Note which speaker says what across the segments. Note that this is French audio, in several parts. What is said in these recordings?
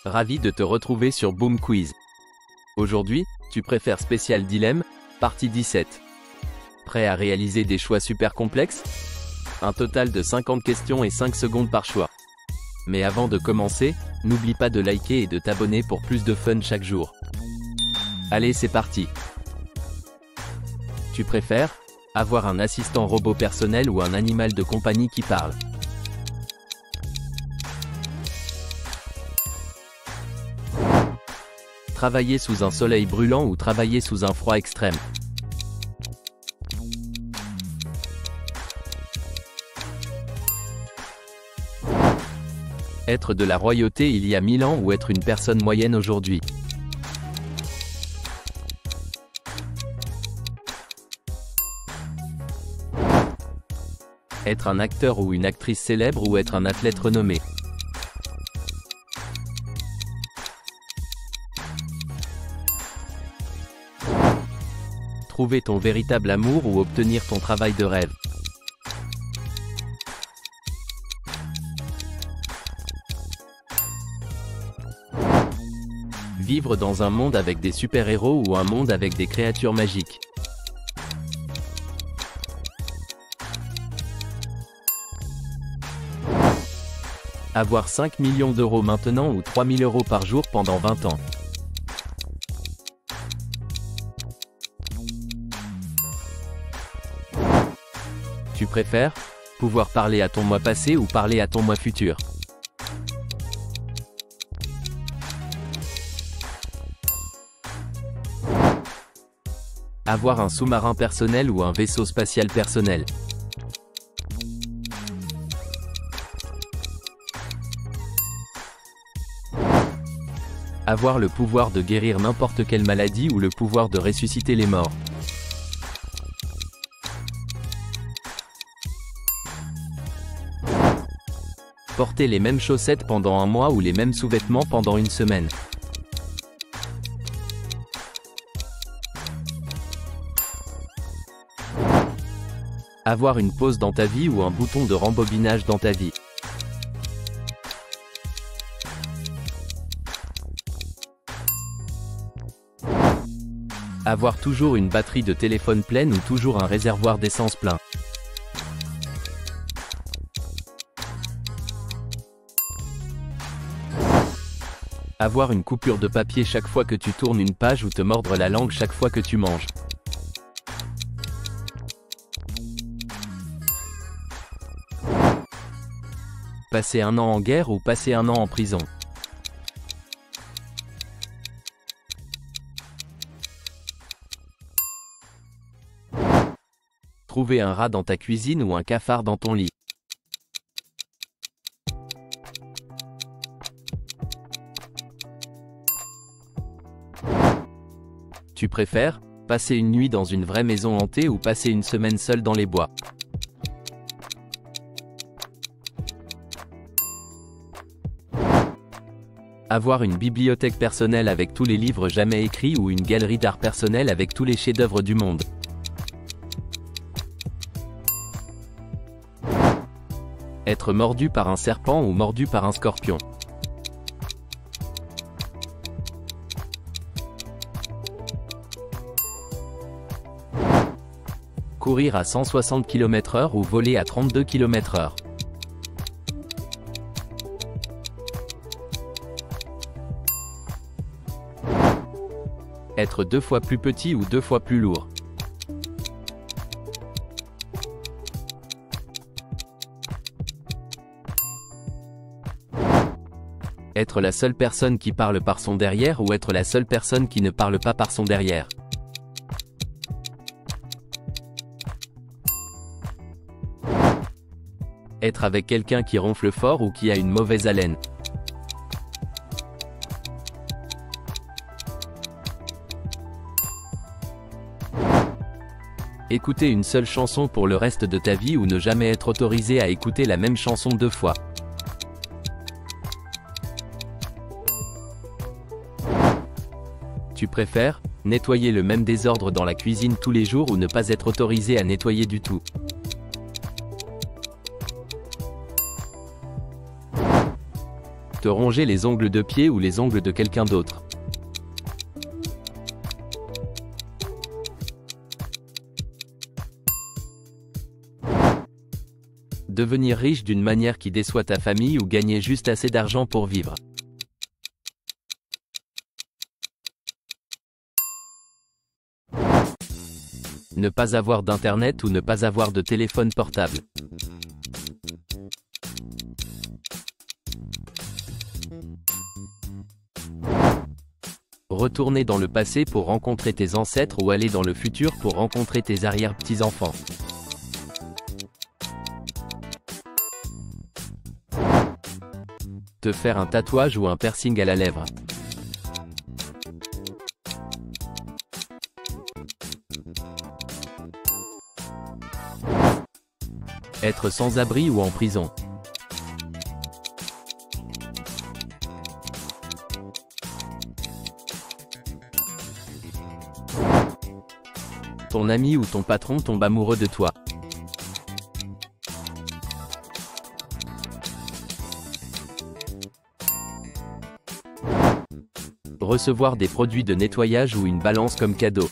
Speaker 1: Ravi de te retrouver sur Boom Quiz. Aujourd'hui, tu préfères spécial dilemme, partie 17. Prêt à réaliser des choix super complexes? Un total de 50 questions et 5 secondes par choix. Mais avant de commencer, n'oublie pas de liker et de t'abonner pour plus de fun chaque jour. Allez, c'est parti. Tu préfères avoir un assistant robot personnel ou un animal de compagnie qui parle? Travailler sous un soleil brûlant ou travailler sous un froid extrême? Être de la royauté il y a 1000 ans ou être une personne moyenne aujourd'hui? Être un acteur ou une actrice célèbre ou être un athlète renommé? Trouver ton véritable amour ou obtenir ton travail de rêve? Vivre dans un monde avec des super-héros ou un monde avec des créatures magiques? Avoir 5 millions d'euros maintenant ou 3000 euros par jour pendant 20 ans? Tu préfères pouvoir parler à ton moi passé ou parler à ton moi futur? Avoir un sous-marin personnel ou un vaisseau spatial personnel? Avoir le pouvoir de guérir n'importe quelle maladie ou le pouvoir de ressusciter les morts? Porter les mêmes chaussettes pendant un mois ou les mêmes sous-vêtements pendant une semaine? Avoir une pause dans ta vie ou un bouton de rembobinage dans ta vie? Avoir toujours une batterie de téléphone pleine ou toujours un réservoir d'essence plein? Avoir une coupure de papier chaque fois que tu tournes une page ou te mordre la langue chaque fois que tu manges? Passer un an en guerre ou passer un an en prison? Trouver un rat dans ta cuisine ou un cafard dans ton lit? Tu préfères passer une nuit dans une vraie maison hantée ou passer une semaine seul dans les bois? Avoir une bibliothèque personnelle avec tous les livres jamais écrits ou une galerie d'art personnelle avec tous les chefs-d'œuvre du monde? Être mordu par un serpent ou mordu par un scorpion? Courir à 160 km/h ou voler à 32 km/h? Être 2 fois plus petit ou 2 fois plus lourd? Être la seule personne qui parle par son derrière ou être la seule personne qui ne parle pas par son derrière? Être avec quelqu'un qui ronfle fort ou qui a une mauvaise haleine? Écouter une seule chanson pour le reste de ta vie ou ne jamais être autorisé à écouter la même chanson 2 fois? Tu préfères nettoyer le même désordre dans la cuisine tous les jours ou ne pas être autorisé à nettoyer du tout? te ronger les ongles de pied ou les ongles de quelqu'un d'autre. Devenir riche d'une manière qui déçoit ta famille ou gagner juste assez d'argent pour vivre. Ne pas avoir d'internet ou ne pas avoir de téléphone portable. Retourner dans le passé pour rencontrer tes ancêtres ou aller dans le futur pour rencontrer tes arrière-petits-enfants. Te faire un tatouage ou un piercing à la lèvre. Être sans abri ou en prison. Ton ami ou ton patron tombe amoureux de toi. Recevoir des produits de nettoyage ou une balance comme cadeau.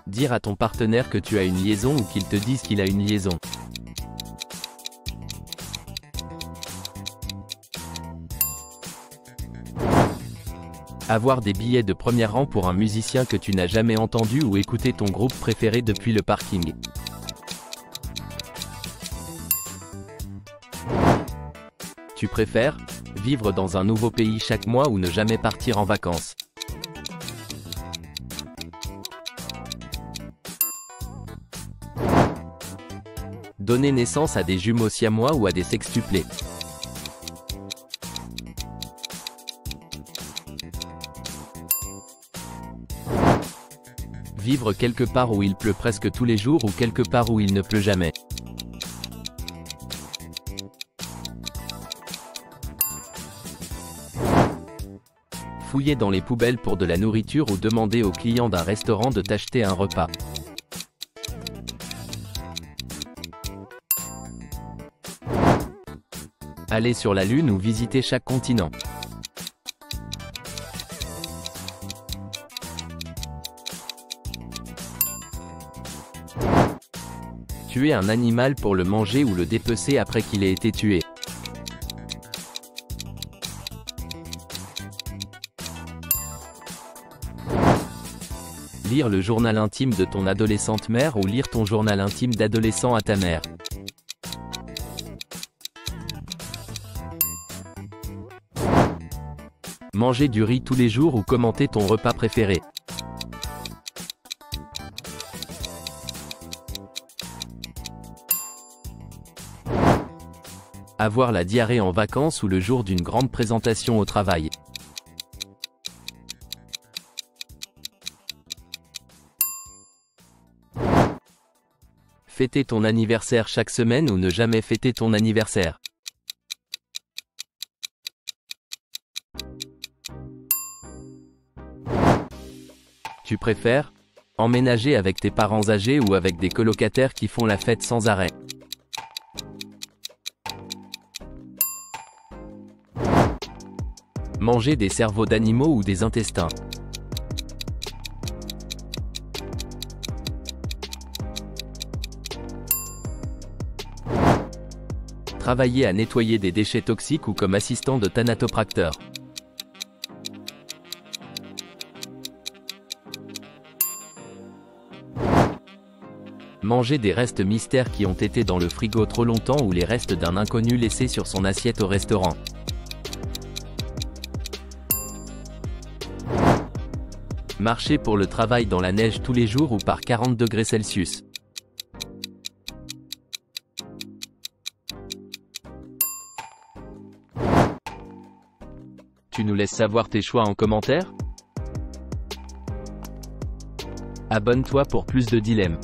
Speaker 1: Dire à ton partenaire que tu as une liaison ou qu'il te dise qu'il a une liaison. Avoir des billets de premier rang pour un musicien que tu n'as jamais entendu ou écouter ton groupe préféré depuis le parking. Tu préfères vivre dans un nouveau pays chaque mois ou ne jamais partir en vacances? Donner naissance à des jumeaux siamois ou à des sextuplés. Vivre quelque part où il pleut presque tous les jours ou quelque part où il ne pleut jamais. Fouiller dans les poubelles pour de la nourriture ou demander aux clients d'un restaurant de t'acheter un repas. Aller sur la Lune ou visiter chaque continent. Tuer un animal pour le manger ou le dépecer après qu'il ait été tué. Lire le journal intime de ton adolescente mère ou lire ton journal intime d'adolescent à ta mère. Manger du riz tous les jours ou commenter ton repas préféré. Avoir la diarrhée en vacances ou le jour d'une grande présentation au travail. Fêter ton anniversaire chaque semaine ou ne jamais fêter ton anniversaire. Tu préfères emménager avec tes parents âgés ou avec des colocataires qui font la fête sans arrêt. Manger des cerveaux d'animaux ou des intestins. Travailler à nettoyer des déchets toxiques ou comme assistant de thanatopracteur. Manger des restes mystères qui ont été dans le frigo trop longtemps ou les restes d'un inconnu laissé sur son assiette au restaurant. Marcher pour le travail dans la neige tous les jours ou par 40 degrés Celsius. Tu nous laisses savoir tes choix en commentaire? Abonne-toi pour plus de dilemmes.